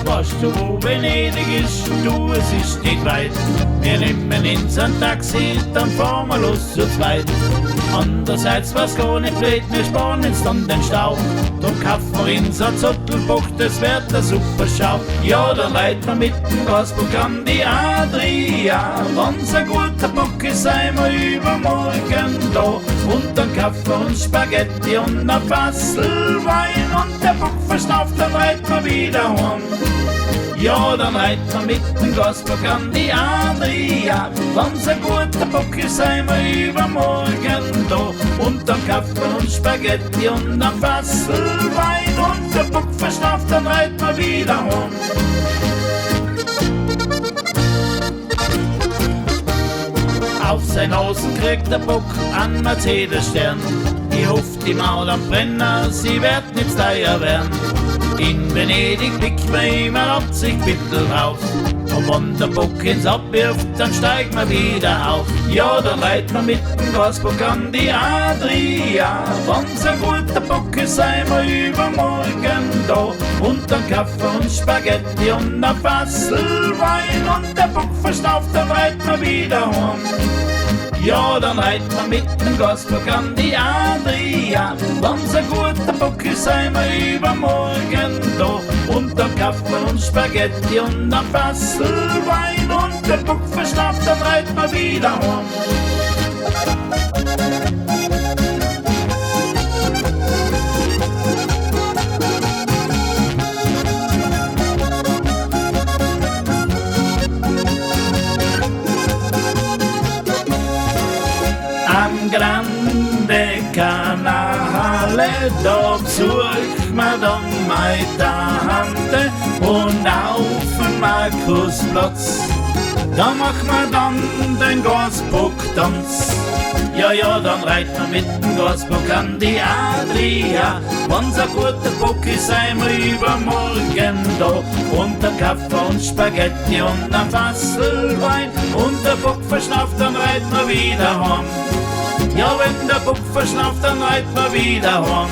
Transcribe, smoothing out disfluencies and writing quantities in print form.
Weißt du, wo Venedig ist? Du, es ist nicht weit. Wir nehmen ins ein Taxi, dann fahren wir los zu zweit. Andererseits war's gar nicht blöd, wir sparen uns dann den Stau. Drum kaufen wir in so Zottelbock, das wird eine super Schau. Ja, dann reiten wir mit dem Gasbock an die Adria. Wenn's ein guter Bock ist, sind wir übermorgen da. Und dann kaufen wir uns Spaghetti und ein Fassel Wein. Und der Bock verschnauft, dann reiten wir wieder heim. Ja, dann reiten wir mit dem Gasbock an die Adria. Wenn's ein guter Bock ist, sind wir übermorgen da. Und dann kaufen wir uns Spaghetti und ein Fassel Wein. Und der Bock verschnauft, dann reiten wir wieder heim. Auf sein Hosen kriegt der Bock einen Mercedes-Stern. Ich hoff, die Maut am Brenner, sie wird nicht teuer werden. In Venedig blickt man immer Absichtbittel raus. Und wenn der Bock ins abwirft, dann steigt man wieder auf. Ja, dann reiten wir mit dem Gasbock an die Adria. Wenn's ein guter Bock ist, sind wir übermorgen da. Und dann kaufen wir uns Spaghetti und ein Fassel Wein. Und der Bock verstauft, dann reiten wir wieder heim. Ja, dann reiten wir mit dem Gasbock an die Adria. Wenn's ein guter Bock ist, sind wir übermorgen da. Und dann kaufen wir uns Spaghetti und ein Fassel Wein. Und der Bock verschnauft, dann reiten wir wieder heim. Am Grande Canale, da besucht man dann meine Tante. Und auf dem Markusplatz, da macht man dann den Gasbock-Tanz. Ja, ja, dann reiten wir mit dem Gasbock an die Adria. Wenn's ein guter Bock ist, sind wir übermorgen da. Und dann kaufen wir uns Spaghetti und ein Fassel Wein. Und der Bock verschnauft, dann reiten wir wieder heim. Ja, wenn der Bock verschnauft, dann reiten wir wieder heim.